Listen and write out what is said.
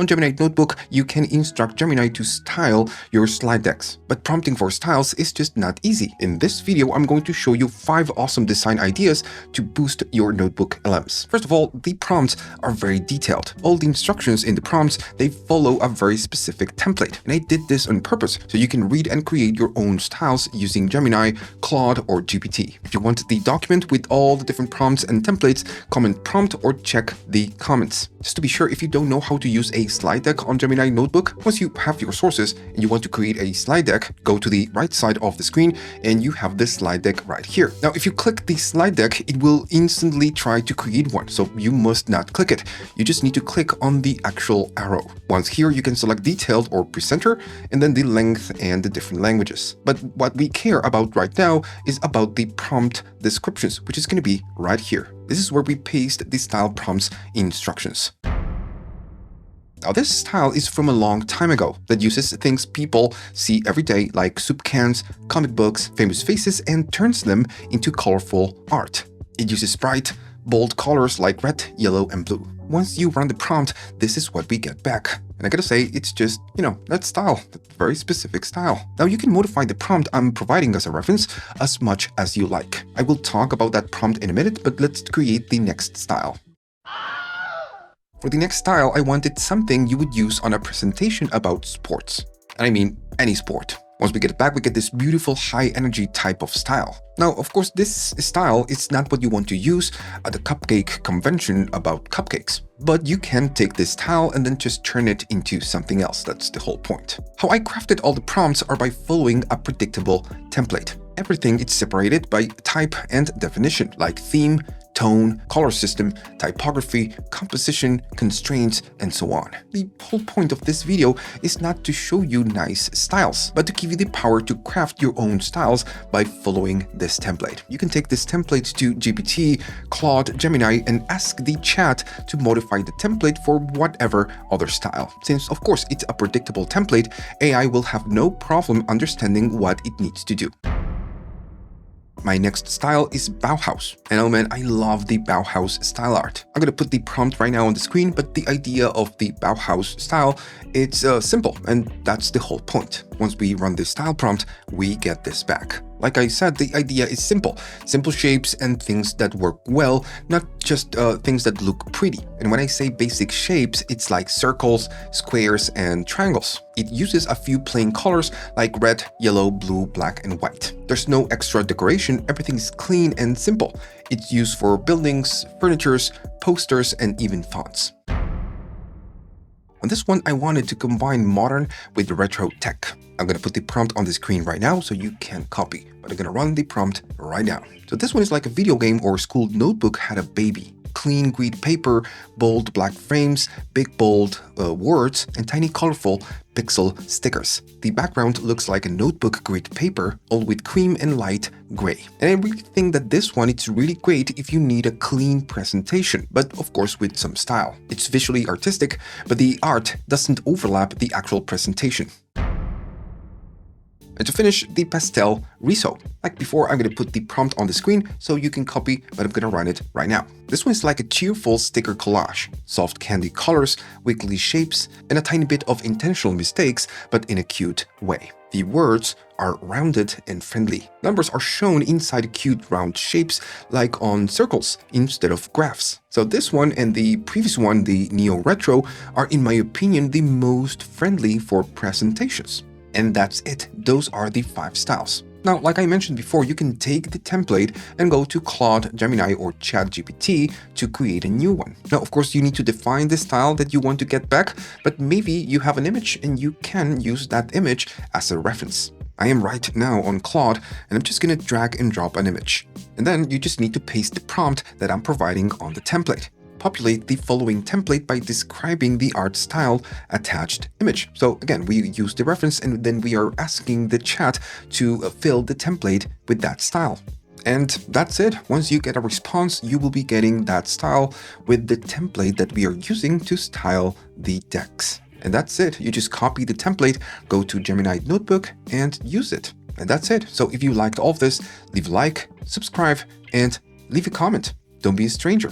On Gemini Notebook, you can instruct Gemini to style your slide decks, but prompting for styles is just not easy. In this video, I'm going to show you 5 awesome design ideas to boost your notebook LMs. First of all, the prompts are very detailed. All the instructions in the prompts, they follow a very specific template. And I did this on purpose, so you can read and create your own styles using Gemini, Claude, or GPT. If you want the document with all the different prompts and templates, comment prompt or check the comments. Just to be sure, if you don't know how to use a slide deck on Gemini Notebook, once you have your sources and you want to create a slide deck, go to the right side of the screen and you have this slide deck right here. Now, if you click the slide deck, it will instantly try to create one, so you must not click it. You just need to click on the actual arrow. Once here, you can select detailed or presenter, and then the length and the different languages. But what we care about right now is about the prompt descriptions, which is going to be right here. This is where we paste the style prompts instructions. Now, this style is from a long time ago that uses things people see every day like soup cans, comic books, famous faces, and turns them into colorful art. It uses bright, bold colors like red, yellow, and blue. Once you run the prompt, this is what we get back. And I gotta say, it's just, that style, that very specific style. Now, you can modify the prompt I'm providing as a reference as much as you like. I will talk about that prompt in a minute, but let's create the next style. For the next style, I wanted something you would use on a presentation about sports. And I mean any sport. Once we get it back, we get this beautiful high-energy type of style. Now, of course, this style is not what you want to use at the cupcake convention about cupcakes. But you can take this style and then just turn it into something else. That's the whole point. How I crafted all the prompts are by following a predictable template. Everything is separated by type and definition, like theme, tone, color system, typography, composition, constraints, and so on. The whole point of this video is not to show you nice styles, but to give you the power to craft your own styles by following this template. You can take this template to GPT, Claude, Gemini, and ask the chat to modify the template for whatever other style. Since, of course, it's a predictable template, AI will have no problem understanding what it needs to do. My next style is Bauhaus. And oh man, I love the Bauhaus style art. I'm gonna put the prompt right now on the screen, but the idea of the Bauhaus style, it's simple, and that's the whole point. Once we run the style prompt, we get this back. Like I said, the idea is simple. Simple shapes and things that work well, not just things that look pretty. And when I say basic shapes, it's like circles, squares, and triangles. It uses a few plain colors like red, yellow, blue, black, and white. There's no extra decoration, everything is clean and simple. It's used for buildings, furnitures, posters, and even fonts. On this one, I wanted to combine modern with retro tech. I'm going to put the prompt on the screen right now so you can copy, but I'm going to run the prompt right now. So this one is like a video game or school notebook had a baby. Clean grid paper, bold black frames, big bold words, and tiny colorful pixel stickers. The background looks like a notebook grid paper, all with cream and light gray. And I really think that this one is really great if you need a clean presentation, but of course with some style. It's visually artistic, but the art doesn't overlap the actual presentation. And to finish, the Pastel Riso. Like before, I'm going to put the prompt on the screen so you can copy, but I'm going to run it right now. This one is like a cheerful sticker collage. Soft candy colors, wiggly shapes, and a tiny bit of intentional mistakes, but in a cute way. The words are rounded and friendly. Numbers are shown inside cute round shapes like on circles instead of graphs. So this one and the previous one, the Neo Retro, are in my opinion the most friendly for presentations. And that's it. Those are the 5 styles. Now, like I mentioned before, you can take the template and go to Claude, Gemini, or ChatGPT to create a new one. Now, of course, you need to define the style that you want to get back, but maybe you have an image and you can use that image as a reference. I am right now on Claude, and I'm just going to drag and drop an image. And then you just need to paste the prompt that I'm providing on the template. Populate the following template by describing the art style attached image. So again, we use the reference and then we are asking the chat to fill the template with that style. And that's it. Once you get a response, you will be getting that style with the template that we are using to style the decks. And that's it. You just copy the template, go to Gemini Notebook and use it. And that's it. So if you liked all of this, leave a like, subscribe, and leave a comment. Don't be a stranger.